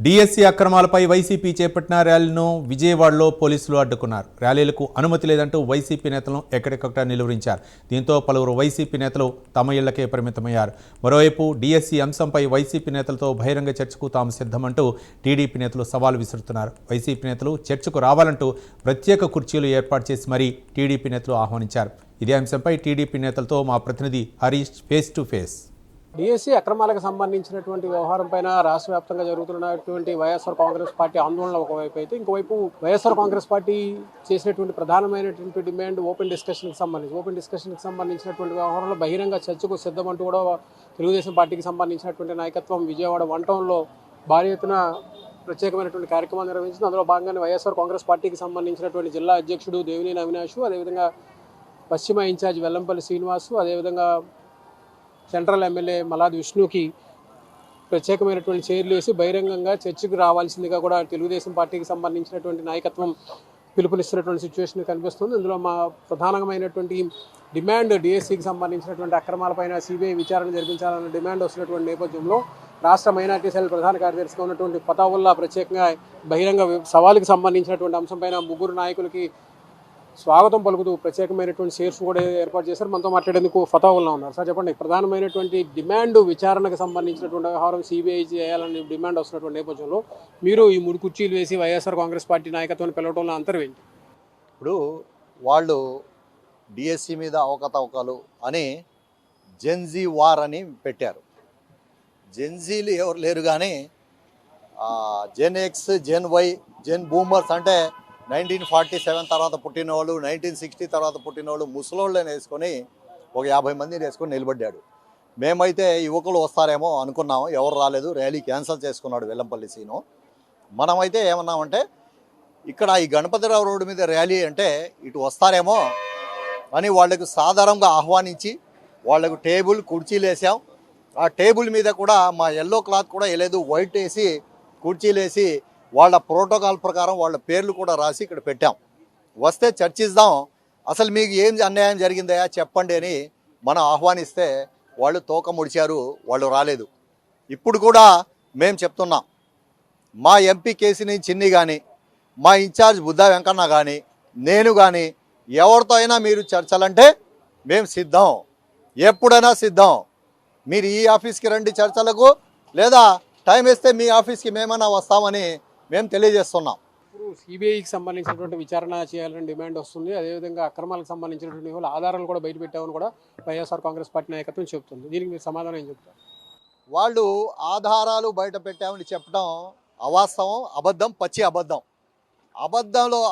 DSC అక్రమాలపై YCP చేపట్టిన ర్యాలీను విజయవాడలో పోలీసులు అడ్డుకున్నారు. ర్యాలీలకు అనుమతి లేదంటూ వైసీపీ నేతలను ఎక్కడికక్కడ నిలువరించారు. దీంతో పలువురు వైసీపీ నేతలు తమ ఇళ్లకే పరిమితమయ్యారు. మరోవైపు డిఎస్సి అంశంపై వైసీపీ నేతలతో బహిరంగ చర్చకు తాము సిద్ధమంటూ టీడీపీ నేతలు సవాల్ విసురుతున్నారు. వైసీపీ నేతలు చర్చకు రావాలంటూ ప్రత్యేక కుర్చీలు ఏర్పాటు చేసి మరీ టీడీపీ నేతలు ఆహ్వానించారు. ఇదే అంశంపై టీడీపీ నేతలతో మా ప్రతినిధి Harish face to face. DSC అక్రమాలకు సంబంధించినటువంటి వ్యవహారం పైన రాష్ట్ర వ్యాప్తంగా జరుగుతున్నటువంటి వైఎస్ఆర్ కాంగ్రెస్ పార్టీ ఆందోళన ఒకవైపు అయితే, ఇంకోవైపు వైఎస్ఆర్ కాంగ్రెస్ పార్టీ చేసినటువంటి ప్రధానమైనటువంటి డిమాండ్ ఓపెన్ డిస్కషన్కి సంబంధించినటువంటి వ్యవహారంలో బహిరంగ చర్చకు సిద్ధమంటూ కూడా తెలుగుదేశం పార్టీకి సంబంధించినటువంటి నాయకత్వం విజయవాడ వన్ టౌన్లో భారీ ఎత్తున ప్రత్యేకమైనటువంటి కార్యక్రమాలు నిర్వహించింది. అందులో భాగంగానే వైఎస్ఆర్ కాంగ్రెస్ పార్టీకి సంబంధించినటువంటి జిల్లా అధ్యక్షుడు దేవినేని అవినాష్, అదేవిధంగా పశ్చిమ ఇన్ఛార్జ్ వెల్లంపల్లి శ్రీనివాసు, అదేవిధంగా సెంట్రల్ ఎమ్మెల్యే మలాది విష్ణుకి ప్రత్యేకమైనటువంటి చైర్లు వేసి బహిరంగంగా చర్చకు రావాల్సిందిగా కూడా తెలుగుదేశం పార్టీకి సంబంధించినటువంటి నాయకత్వం పిలుపునిస్తున్నటువంటి సిచ్యువేషన్ కనిపిస్తుంది. ఇందులో మా ప్రధానమైనటువంటి డిమాండ్ డిఎస్సికి సంబంధించినటువంటి అక్రమాలపైన సిబిఐ విచారణ జరిపించాలన్న డిమాండ్ వస్తున్నటువంటి నేపథ్యంలో రాష్ట్ర మైనార్టీ సెల్ ప్రధాన కార్యదర్శిగా ఉన్నటువంటి ఫతావుల్లా ప్రత్యేకంగా బహిరంగ సవాలుకి సంబంధించినటువంటి అంశంపైన ముగ్గురు నాయకులకి స్వాగతం పలుకుతూ ప్రత్యేకమైనటువంటి చైర్స్ కూడా ఏర్పాటు చేశారు. మనతో మాట్లాడేందుకు ఫతావుల్లా ఉన్నారు. సార్ చెప్పండి, ప్రధానమైనటువంటి డిమాండ్ విచారణకు సంబంధించినటువంటి వ్యవహారం సిబిఐ చేయాలని డిమాండ్ వస్తున్నటువంటి నేపథ్యంలో మీరు ఈ 3 కుర్చీలు వేసి వైఎస్ఆర్ కాంగ్రెస్ పార్టీ నాయకత్వాన్ని పిలవడంలో అంతరం ఏంటి? ఇప్పుడు వాళ్ళు డిఎస్సి మీద అవకతవకలు అని జెన్జీ వార్ అని పెట్టారు. జెన్జీలు ఎవరు లేరు, కానీ Gen X, Gen Y, Gen boomers అంటే 1947 తర్వాత పుట్టిన వాళ్ళు, 1960 తర్వాత పుట్టిన వాళ్ళు, ముసలోళ్ళని వేసుకొని ఒక 50 మందిని వేసుకొని నిలబడ్డాడు. మేమైతే యువకులు వస్తారేమో అనుకున్నాము, ఎవరు రాలేదు. ర్యాలీ క్యాన్సిల్ చేసుకున్నాడు వెల్లంపల్లి సీను. మనమైతే ఏమన్నామంటే, ఇక్కడ ఈ గణపతిరావు రోడ్డు మీద ర్యాలీ అంటే ఇటు వస్తారేమో అని వాళ్ళకు సాధారణంగా ఆహ్వానించి వాళ్ళకు టేబుల్ కుర్చీలు వేసాం. ఆ టేబుల్ మీద కూడా మా ఎల్లో క్లాత్ కూడా వేయలేదు, వైట్ వేసి కుర్చీలు వేసి వాళ్ళ ప్రోటోకాల్ ప్రకారం వాళ్ళ పేర్లు కూడా రాసి ఇక్కడ పెట్టాం. వస్తే చర్చిద్దాం, అసలు మీకు ఏం అన్యాయం జరిగిందా చెప్పండి అని మనం ఆహ్వానిస్తే వాళ్ళు తోక ముడిచారు, వాళ్ళు రాలేదు. ఇప్పుడు కూడా మేము చెప్తున్నాం, మా ఎంపీ కేసీని చిన్ని కానీ, మా ఇన్ఛార్జ్ బుద్ధా వెంకన్న కానీ, నేను కానీ ఎవరితో అయినా మీరు చర్చలంటే మేము సిద్ధం, ఎప్పుడైనా సిద్ధం. మీరు ఈ ఆఫీస్కి రండి చర్చలకు, లేదా టైం ఇస్తే మీ ఆఫీస్కి మేమైనా వస్తామని మేము తెలియజేస్తున్నాం. ఇప్పుడు సిబిఐకి సంబంధించినటువంటి విచారణ చేయాలని డిమాండ్ వస్తుంది. అదేవిధంగా అక్రమాలకు సంబంధించినటువంటి ఆధారాలు కూడా బయట పెట్టామని కూడా వైఎస్ఆర్ కాంగ్రెస్ పార్టీ నాయకత్వం చెబుతుంది. దీనికి మీరు సమాధానం ఏం చెప్తారు? వాళ్ళు ఆధారాలు బయట పెట్టామని చెప్పడం అవాస్తవం, అబద్ధం, పచ్చి అబద్ధం.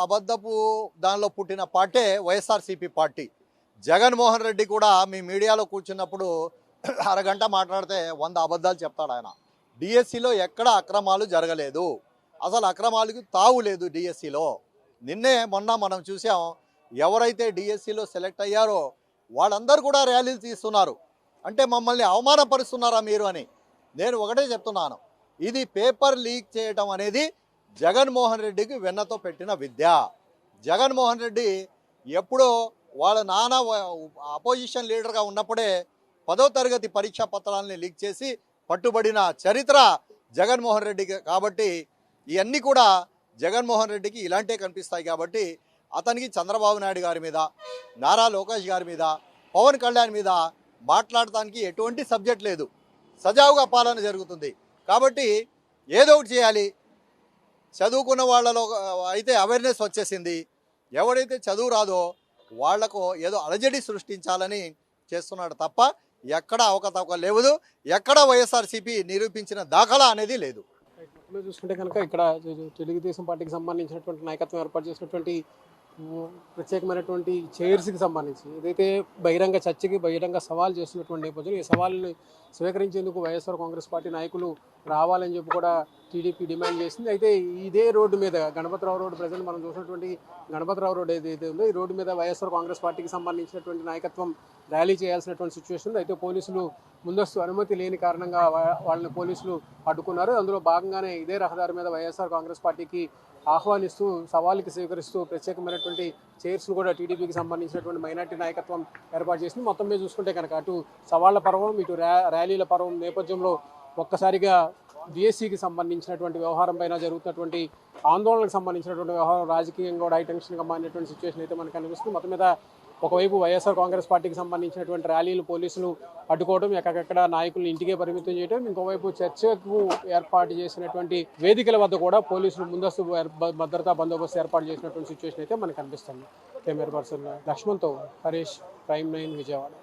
అబద్ధపు దానిలో పుట్టిన పార్టీ వైఎస్ఆర్సీపీ పార్టీ. జగన్మోహన్ రెడ్డి కూడా మీ మీడియాలో కూర్చున్నప్పుడు అరగంట మాట్లాడితే 100 అబద్ధాలు చెప్తాడు ఆయన. డిఎస్సిలో ఎక్కడ అక్రమాలు జరగలేదు, అసలు అక్రమాలకు తావు లేదు డిఎస్సిలో. మొన్న మనం చూసాం, ఎవరైతే డిఎస్సిలో సెలెక్ట్ అయ్యారో వాళ్ళందరూ కూడా ర్యాలీలు తీస్తున్నారు. అంటే మమ్మల్ని అవమానపరుస్తున్నారా మీరు అని నేను ఒకటే చెప్తున్నాను, ఇది పేపర్ లీక్ చేయడం అనేది జగన్మోహన్ రెడ్డికి వెన్నతో పెట్టిన విద్య. జగన్మోహన్ రెడ్డి ఎప్పుడో వాళ్ళ నాన్న అపోజిషన్ లీడర్గా ఉన్నప్పుడే 10వ తరగతి పరీక్షా పత్రాలని లీక్ చేసి పట్టుబడిన చరిత్ర జగన్మోహన్ రెడ్డికి. కాబట్టి ఇవన్నీ కూడా జగన్మోహన్ రెడ్డికి ఇలాంటివి కనిపిస్తాయి. కాబట్టి అతనికి చంద్రబాబు నాయుడు గారి మీద, నారా లోకేష్ గారి మీద, పవన్ కళ్యాణ్ మీద మాట్లాడటానికి ఎటువంటి సబ్జెక్ట్ లేదు. సజావుగా పాలన జరుగుతుంది. కాబట్టి ఏదో ఒకటి చేయాలి. చదువుకున్న వాళ్ళలో అయితే అవేర్నెస్ వచ్చేసింది, ఎవరైతే చదువు రాదో వాళ్లకు ఏదో అలజడి సృష్టించాలని చేస్తున్నాడు తప్ప ఎక్కడ అవకతవకలు లేవు, ఎక్కడ వైఎస్ఆర్సీపీ నిరూపించిన దాఖలా అనేది లేదు. చూసుకుంటే కనుక ఇక్కడ తెలుగుదేశం పార్టీకి సంబంధించినటువంటి నాయకత్వం ఏర్పాటు చేసినటువంటి ప్రత్యేకమైనటువంటి చైర్స్కి సంబంధించి ఏదైతే బహిరంగ చర్చకి బహిరంగ సవాల్ చేస్తున్నటువంటి నేపథ్యంలో ఈ సవాల్ని స్వీకరించేందుకు వైఎస్ఆర్ కాంగ్రెస్ పార్టీ నాయకులు రావాలని చెప్పి కూడా టీడీపీ డిమాండ్ చేసింది. అయితే ఇదే రోడ్డు మీద గణపతిరావు రోడ్డు, ప్రజెంట్ మనం చూసినటువంటి గణపతిరావు రోడ్డు ఏదైతే ఉందో ఈ రోడ్డు మీద వైఎస్ఆర్ కాంగ్రెస్ పార్టీకి సంబంధించినటువంటి నాయకత్వం ర్యాలీ చేయాల్సినటువంటి సిచ్యువేషన్ ఉంది. అయితే పోలీసులు ముందస్తు అనుమతి లేని కారణంగా వాళ్ళని పోలీసులు అడ్డుకున్నారు. అందులో భాగంగానే ఇదే రహదారి మీద వైఎస్ఆర్ కాంగ్రెస్ పార్టీకి ఆహ్వానిస్తూ సవాలుకి స్వీకరిస్తూ ప్రత్యేకమైనటువంటి చైర్స్ను కూడా టీడీపీకి సంబంధించినటువంటి మైనార్టీ నాయకత్వం ఏర్పాటు చేసింది. మొత్తం మీద చూసుకుంటే కనుక అటు సవాళ్ల పర్వం, ఇటు ర్యాలీల పర్వం నేపథ్యంలో ఒక్కసారిగా డిఎస్సికి సంబంధించినటువంటి వ్యవహారం పైన జరుగుతున్నటువంటి ఆందోళనకు సంబంధించినటువంటి వ్యవహారం రాజకీయంగా కూడా హైటెన్షన్గా మారినటువంటి సిచ్యువేషన్ అయితే మనకు కనిపిస్తుంది. మొత్తం మీద ఒకవైపు వైఎస్ఆర్ కాంగ్రెస్ పార్టీకి సంబంధించినటువంటి ర్యాలీలు పోలీసులు అడ్డుకోవడం, ఎక్కడెక్కడ నాయకులను ఇంటికే పరిమితం చేయడం, ఇంకోవైపు చర్చకు ఏర్పాటు చేసినటువంటి వేదికల వద్ద కూడా పోలీసులు ముందస్తు భద్రతా బందోబస్తు ఏర్పాటు చేసినటువంటి సిచ్యువేషన్ అయితే మనకు కనిపిస్తుంది. కెమెరా పర్సన్ లక్ష్మణ్తో హరీష్, ప్రైమ్ 9 విజయవాడ.